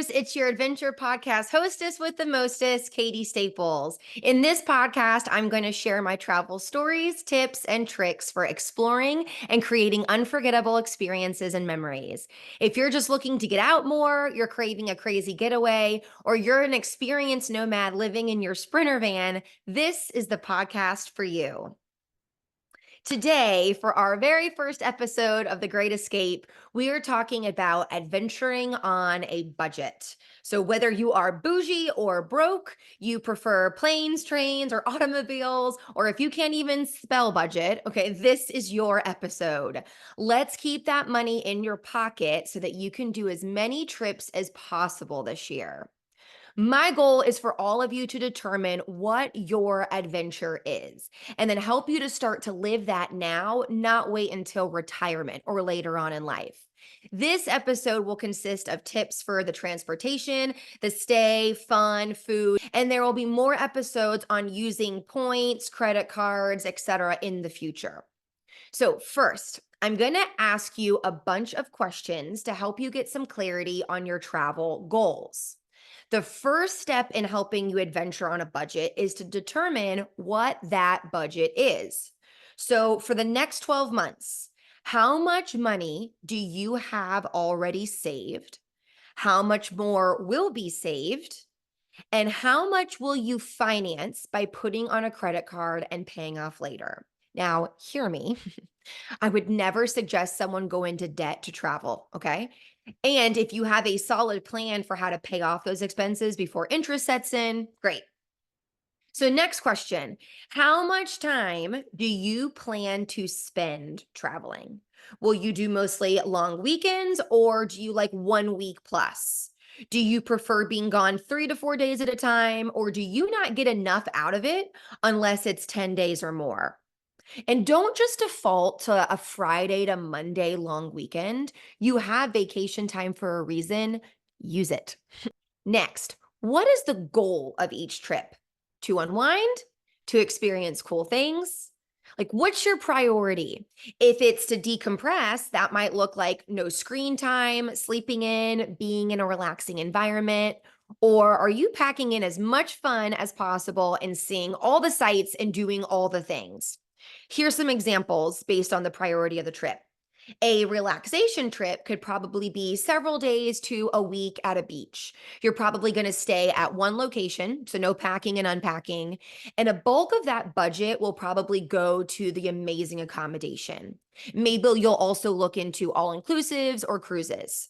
adventurers. It's your adventure podcast hostess with the mostest, Katie Staples. In this podcast, I'm going to share my travel stories, tips, and tricks for exploring and creating unforgettable experiences and memories. If you're just looking to get out more, you're craving a crazy getaway, or you're an experienced nomad living in your Sprinter van, this is the podcast for you. Today, for our very first episode of The Great Escape, we are talking about adventuring on a budget. So, whether you are bougie or broke, you prefer planes, trains, or automobiles, or if you can't even spell budget, okay, this is your episode. Let's keep that money in your pocket so that you can do as many trips as possible this year. My goal is for all of you to determine what your adventure is and then help you to start to live that now, not wait until retirement or later on in life. This episode will consist of tips for the transportation, the stay, fun, food, and there will be more episodes on using points, credit cards, etc. in the future. So, first, I'm going to ask you a bunch of questions to help you get some clarity on your travel goals. The first step in helping you adventure on a budget is to determine what that budget is. So, for the next 12 months, how much money do you have already saved? How much more will be saved? And how much will you finance by putting on a credit card and paying off later? Now, hear me. I would never suggest someone go into debt to travel, okay? And if you have a solid plan for how to pay off those expenses before interest sets in, great. So, next question. How much time do you plan to spend traveling? Will you do mostly long weekends or do you like 1 week plus? Do you prefer being gone 3 to 4 days at a time, or do you not get enough out of it unless it's 10 days or more? And don't just default to a Friday to Monday long weekend. You have vacation time for a reason. Use it. Next, what is the goal of each trip? To unwind? To experience cool things? Like, what's your priority? If it's to decompress, that might look like no screen time, sleeping in, being in a relaxing environment. Or are you packing in as much fun as possible and seeing all the sights and doing all the things? Here's some examples based on the priority of the trip. A relaxation trip could probably be several days to a week at a beach. You're probably going to stay at one location, so no packing and unpacking. And a bulk of that budget will probably go to the amazing accommodation. Maybe you'll also look into all inclusives or cruises.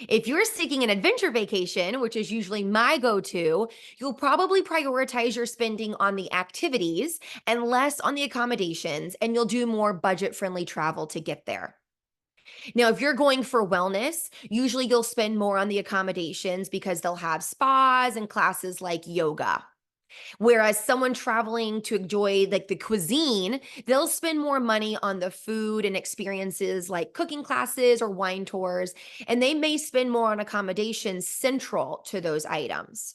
If you're seeking an adventure vacation, which is usually my go to, you'll probably prioritize your spending on the activities and less on the accommodations, and you'll do more budget friendly travel to get there. Now, if you're going for wellness, usually you'll spend more on the accommodations because they'll have spas and classes like yoga. Whereas someone traveling to enjoy like the cuisine, they'll spend more money on the food and experiences like cooking classes or wine tours, and they may spend more on accommodations central to those items.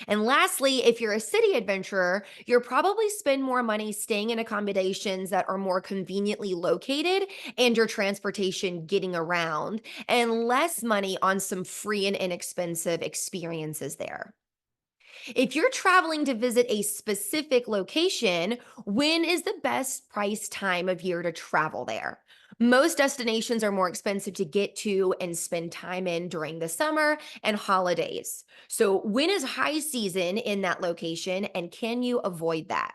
And lastly, if you're a city adventurer, you'll probably spend more money staying in accommodations that are more conveniently located and your transportation getting around, and less money on some free and inexpensive experiences there. If you're traveling to visit a specific location, when is the best price time of year to travel there? Most destinations are more expensive to get to and spend time in during the summer and holidays. So, when is high season in that location and can you avoid that?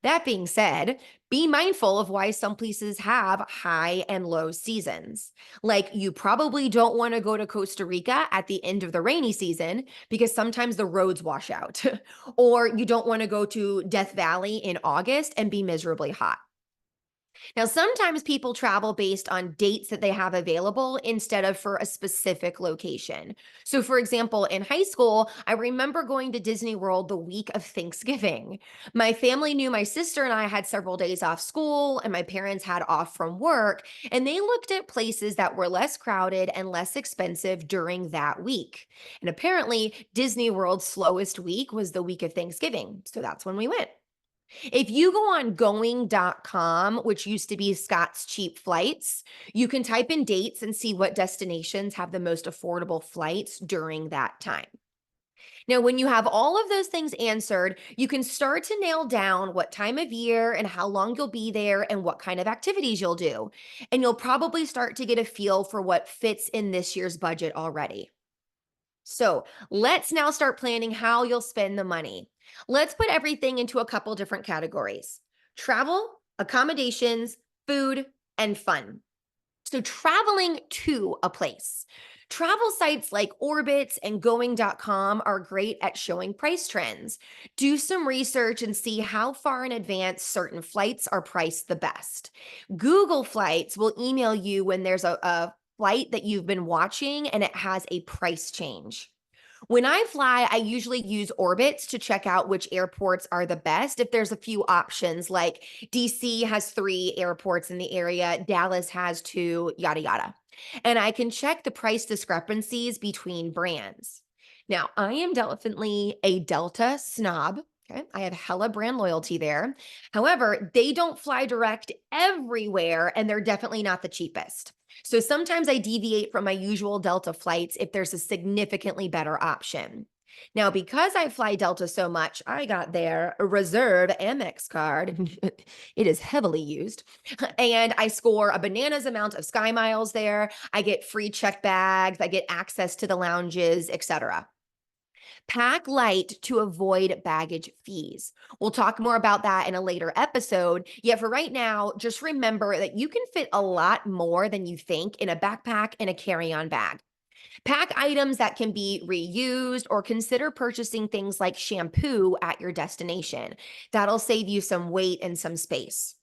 That being said, be mindful of why some places have high and low seasons. Like, you probably don't want to go to Costa Rica at the end of the rainy season because sometimes the roads wash out. Or you don't want to go to Death Valley in August and be miserably hot. Now, sometimes people travel based on dates that they have available instead of for a specific location. So, for example, in high school, I remember going to Disney World the week of Thanksgiving. My family knew my sister and I had several days off school, and my parents had off from work, and they looked at places that were less crowded and less expensive during that week. And apparently, Disney World's slowest week was the week of Thanksgiving. So, that's when we went. If you go on going.com, which used to be Scott's Cheap Flights, you can type in dates and see what destinations have the most affordable flights during that time. Now, when you have all of those things answered, you can start to nail down what time of year and how long you'll be there and what kind of activities you'll do. And you'll probably start to get a feel for what fits in this year's budget already. So let's now start planning how you'll spend the money. Let's put everything into a couple different categories: travel, accommodations, food, and fun. So, traveling to a place. Travel sites like Orbitz and going.com are great at showing price trends. Do some research and see how far in advance certain flights are priced the best. Google Flights will email you when there's a flight that you've been watching and it has a price change. When I fly, I usually use Orbitz to check out which airports are the best. If there's a few options, like DC has 3 airports in the area, Dallas has 2, yada, yada. And I can check the price discrepancies between brands. Now, I am definitely a Delta snob. Okay. I have hella brand loyalty there. However, they don't fly direct everywhere, and they're definitely not the cheapest. So sometimes I deviate from my usual Delta flights if there's a significantly better option. Now, because I fly Delta so much, I got their Reserve Amex card. It is heavily used. And I score a bananas amount of Sky Miles there. I get free check bags, I get access to the lounges, etc. Pack light to avoid baggage fees. We'll talk more about that in a later episode. Yet for right now, just remember that you can fit a lot more than you think in a backpack and a carry-on bag. Pack items that can be reused, or consider purchasing things like shampoo at your destination. That'll save you some weight and some space.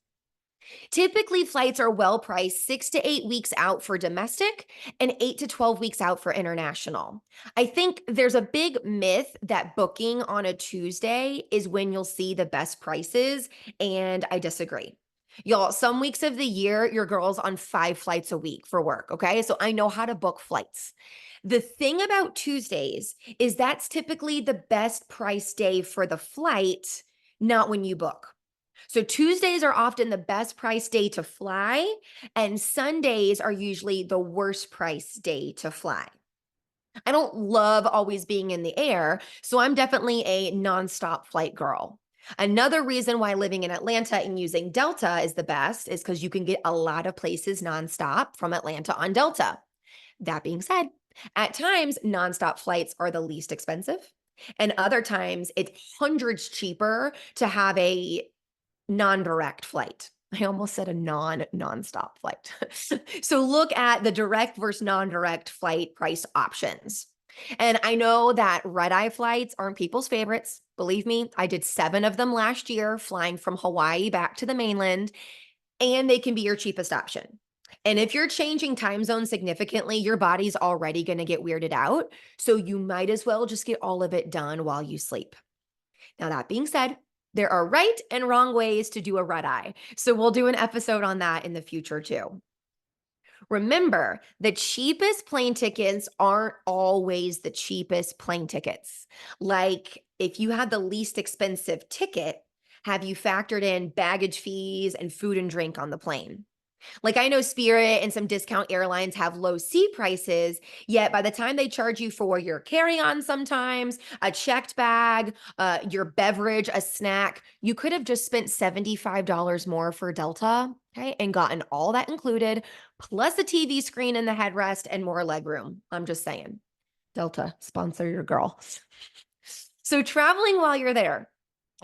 Typically, flights are well priced 6 to 8 weeks out for domestic and 8 to 12 weeks out for international. I think there's a big myth that booking on a Tuesday is when you'll see the best prices, and I disagree. Y'all, some weeks of the year, your girl's on 5 flights a week for work, okay? So I know how to book flights. The thing about Tuesdays is that's typically the best price day for the flight, not when you book. So Tuesdays are often the best price day to fly, and Sundays are usually the worst price day to fly. I don't love always being in the air, so I'm definitely a nonstop flight girl. Another reason why living in Atlanta and using Delta is the best is because you can get a lot of places nonstop from Atlanta on Delta. That being said, at times, nonstop flights are the least expensive, and other times it's hundreds cheaper to have a non-direct flight. I almost said a nonstop flight. So look at the direct versus non-direct flight price options. And I know that red-eye flights aren't people's favorites. Believe me, I did 7 of them last year, flying from Hawaii back to the mainland, and they can be your cheapest option. And if you're changing time zone significantly, your body's already going to get weirded out. So you might as well just get all of it done while you sleep. Now, that being said, there are right and wrong ways to do a red eye. So we'll do an episode on that in the future too. Remember, the cheapest plane tickets aren't always the cheapest plane tickets. Like, if you had the least expensive ticket, have you factored in baggage fees and food and drink on the plane? Like, I know Spirit and some discount airlines have low seat prices, yet by the time they charge you for your carry-on sometimes, a checked bag, your beverage, a snack, you could have just spent $75 more for Delta, okay, and gotten all that included, plus a TV screen in the headrest and more legroom. I'm just saying. Delta, sponsor your girl. So traveling while you're there.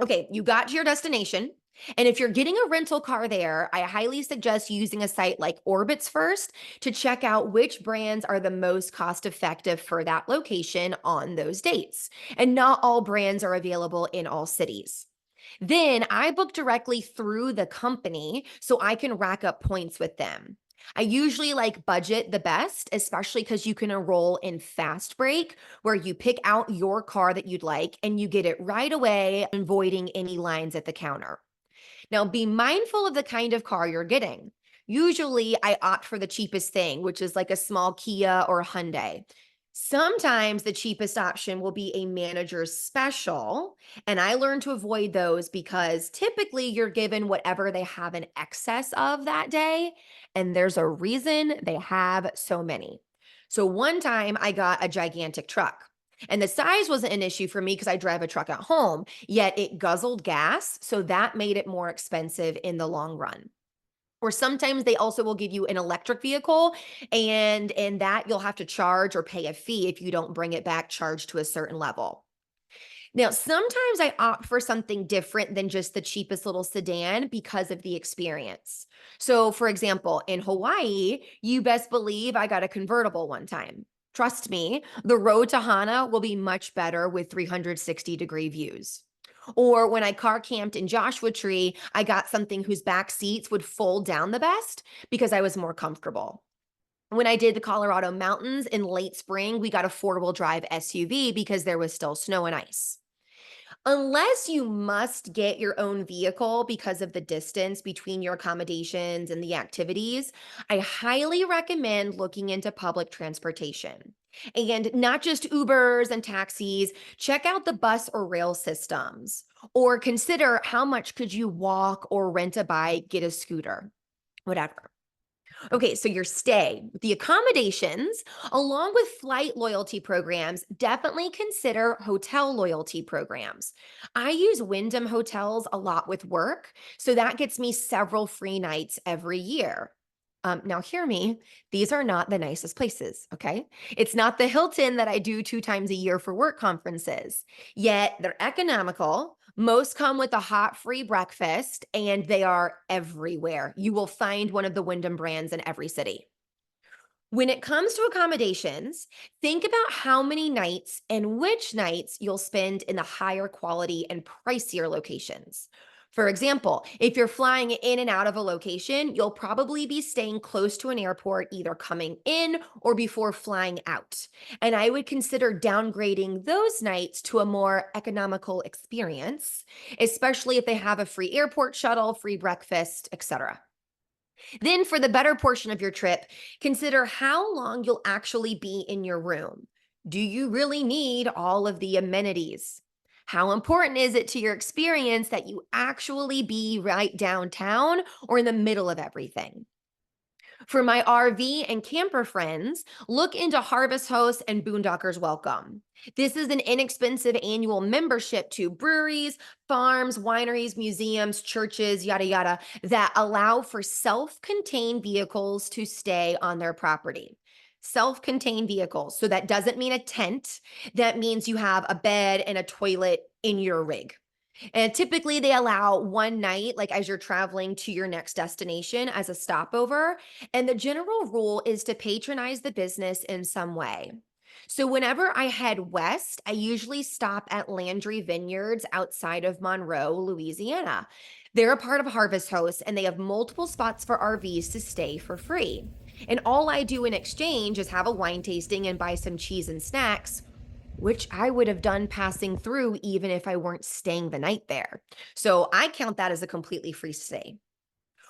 Okay, you got to your destination. And if you're getting a rental car there, I highly suggest using a site like Orbitz first to check out which brands are the most cost effective for that location on those dates. And not all brands are available in all cities. Then I book directly through the company so I can rack up points with them. I usually like budget the best, especially because you can enroll in Fast Break, where you pick out your car that you'd like and you get it right away, avoiding any lines at the counter. Now, be mindful of the kind of car you're getting. Usually, I opt for the cheapest thing, which is like a small Kia or Hyundai. Sometimes the cheapest option will be a manager's special, and I learned to avoid those because typically you're given whatever they have in excess of that day, and there's a reason they have so many. So one time I got a gigantic truck. And the size wasn't an issue for me because I drive a truck at home, yet it guzzled gas. So that made it more expensive in the long run. Or sometimes they also will give you an electric vehicle, and in that you'll have to charge or pay a fee if you don't bring it back charged to a certain level. Now, sometimes I opt for something different than just the cheapest little sedan because of the experience. So, for example, in Hawaii, you best believe I got a convertible one time. Trust me, the road to Hana will be much better with 360-degree views. Or when I car camped in Joshua Tree, I got something whose back seats would fold down the best because I was more comfortable. When I did the Colorado mountains in late spring, we got a four-wheel drive SUV because there was still snow and ice. Unless you must get your own vehicle because of the distance between your accommodations and the activities, I highly recommend looking into public transportation. And not just Ubers and taxis, check out the bus or rail systems, or consider how much could you walk or rent a bike, get a scooter, whatever. Okay, so your stay, the accommodations, along with flight loyalty programs, definitely consider hotel loyalty programs. I use Wyndham Hotels a lot with work, so that gets me several free nights every year. Now, hear me, these are not the nicest places, okay? It's not the Hilton that I do 2 times a year for work conferences, yet they're economical. Most come with a hot free breakfast, and they are everywhere. You will find one of the Wyndham brands in every city. When it comes to accommodations, think about how many nights and which nights you'll spend in the higher quality and pricier locations. For example, if you're flying in and out of a location, you'll probably be staying close to an airport either coming in or before flying out. And I would consider downgrading those nights to a more economical experience, especially if they have a free airport shuttle, free breakfast, etc. Then, for the better portion of your trip, consider how long you'll actually be in your room. Do you really need all of the amenities? How important is it to your experience that you actually be right downtown or in the middle of everything? For my RV and camper friends, look into Harvest Host and Boondockers Welcome. This is an inexpensive annual membership to breweries, farms, wineries, museums, churches, yada, yada, that allow for self contained vehicles to stay on their property. Self contained vehicles. So that doesn't mean a tent, that means you have a bed and a toilet in your rig. And typically they allow one night, like as you're traveling to your next destination as a stopover. And the general rule is to patronize the business in some way. So whenever I head west, I usually stop at Landry Vineyards outside of Monroe, Louisiana. They're a part of Harvest Host and they have multiple spots for RVs to stay for free. And all I do in exchange is have a wine tasting and buy some cheese and snacks, which I would have done passing through even if I weren't staying the night there. So I count that as a completely free stay.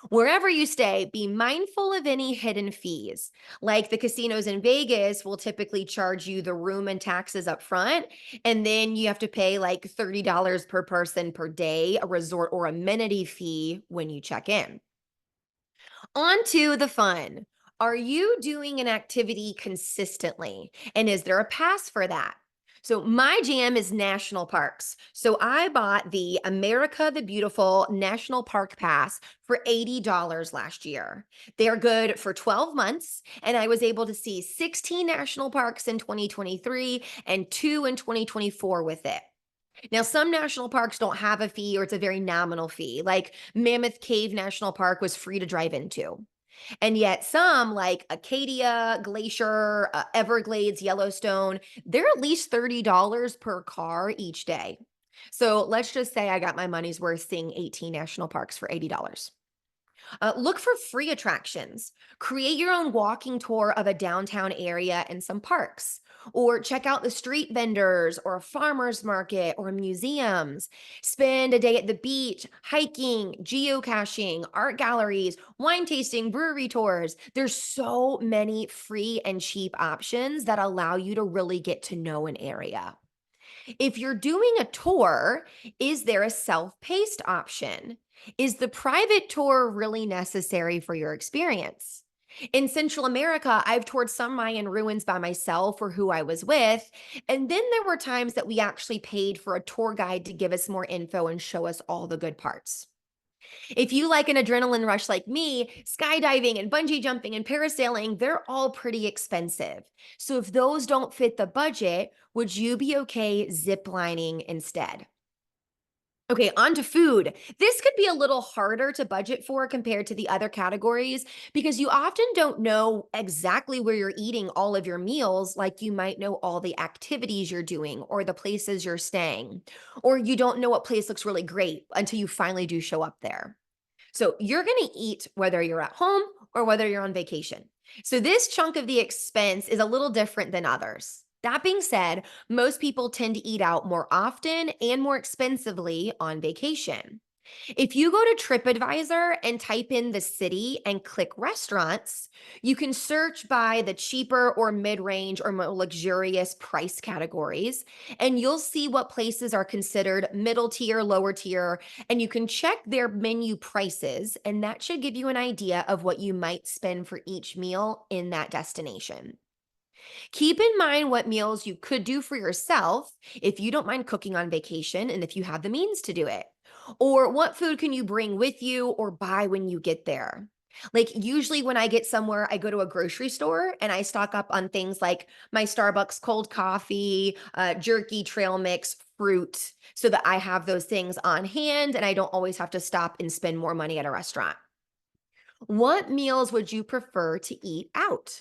Wherever you stay, be mindful of any hidden fees. Like the casinos in Vegas will typically charge you the room and taxes up front, and then you have to pay like $30 per person per day, a resort or amenity fee when you check in. On to the fun. Are you doing an activity consistently? And is there a pass for that? So, my jam is national parks. So, I bought the America the Beautiful National Park Pass for $80 last year. They're good for 12 months, and I was able to see 16 national parks in 2023 and two in 2024 with it. Now, some national parks don't have a fee or it's a very nominal fee. Like Mammoth Cave National Park was free to drive into. And yet, some like Acadia, Glacier, Everglades, Yellowstone, they're at least $30 per car each day. So let's just say I got my money's worth seeing 18 national parks for $80. Look for free attractions. Create your own walking tour of a downtown area and some parks. Or check out the street vendors or a farmer's market or museums. Spend a day at the beach, hiking, geocaching, art galleries, wine tasting, brewery tours. There's so many free and cheap options that allow you to really get to know an area. If you're doing a tour, is there a self-paced option? Is the private tour really necessary for your experience? In Central America, I've toured some Mayan ruins by myself or who I was with. And then there were times that we actually paid for a tour guide to give us more info and show us all the good parts. If you like an adrenaline rush like me, skydiving and bungee jumping and parasailing, they're all pretty expensive. So if those don't fit the budget, would you be okay ziplining instead? Okay, on to food. This could be a little harder to budget for compared to the other categories because you often don't know exactly where you're eating all of your meals, like you might know all the activities you're doing or the places you're staying, or you don't know what place looks really great until you finally do show up there. So you're going to eat whether you're at home or whether you're on vacation. So this chunk of the expense is a little different than others. That being said, most people tend to eat out more often and more expensively on vacation. If you go to TripAdvisor and type in the city and click restaurants, you can search by the cheaper or mid range or more luxurious price categories, and you'll see what places are considered middle tier, lower tier, and you can check their menu prices, and that should give you an idea of what you might spend for each meal in that destination. Keep in mind what meals you could do for yourself if you don't mind cooking on vacation and if you have the means to do it. Or what food can you bring with you or buy when you get there? Like, usually, when I get somewhere, I go to a grocery store and I stock up on things like my Starbucks cold coffee, jerky, trail mix, fruit, so that I have those things on hand and I don't always have to stop and spend more money at a restaurant. What meals would you prefer to eat out?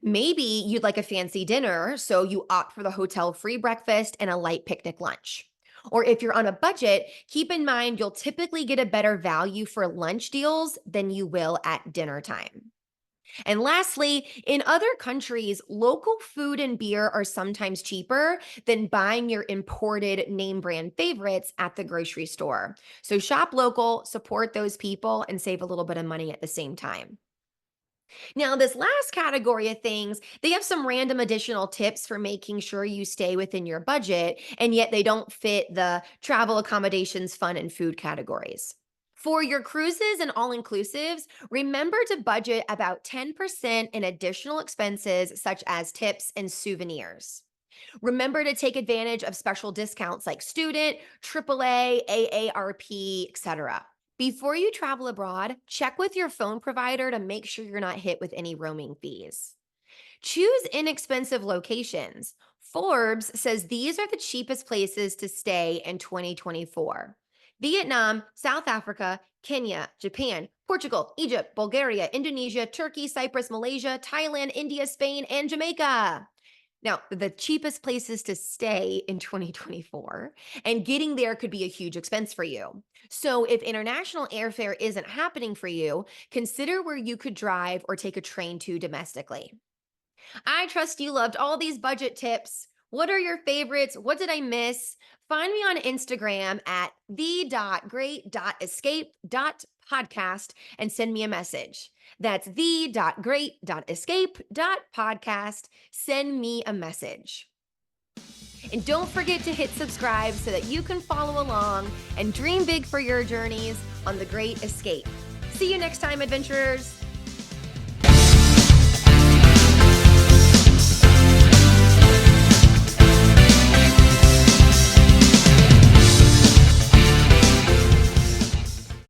Maybe you'd like a fancy dinner, so you opt for the hotel free breakfast and a light picnic lunch. Or if you're on a budget, keep in mind you'll typically get a better value for lunch deals than you will at dinner time. And lastly, in other countries, local food and beer are sometimes cheaper than buying your imported name brand favorites at the grocery store. So shop local, support those people, and save a little bit of money at the same time. Now, this last category of things, they have some random additional tips for making sure you stay within your budget, and yet they don't fit the travel accommodations, fun, and food categories. For your cruises and all inclusives, remember to budget about 10% in additional expenses such as tips and souvenirs. Remember to take advantage of special discounts like student, AAA, AARP, etc. Before you travel abroad, check with your phone provider to make sure you're not hit with any roaming fees. Choose inexpensive locations. Forbes says these are the cheapest places to stay in 2024. Vietnam, South Africa, Kenya, Japan, Portugal, Egypt, Bulgaria, Indonesia, Turkey, Cyprus, Malaysia, Thailand, India, Spain, and Jamaica. Now, the cheapest places to stay in 2024, and getting there could be a huge expense for you. So, if international airfare isn't happening for you, consider where you could drive or take a train to domestically. I trust you loved all these budget tips. What are your favorites? What did I miss? Find me on Instagram at the.great.escape.podcast and send me a message. That's the.great.escape.podcast. Send me a message. And don't forget to hit subscribe so that you can follow along and dream big for your journeys on The Great Escape. See you next time, adventurers.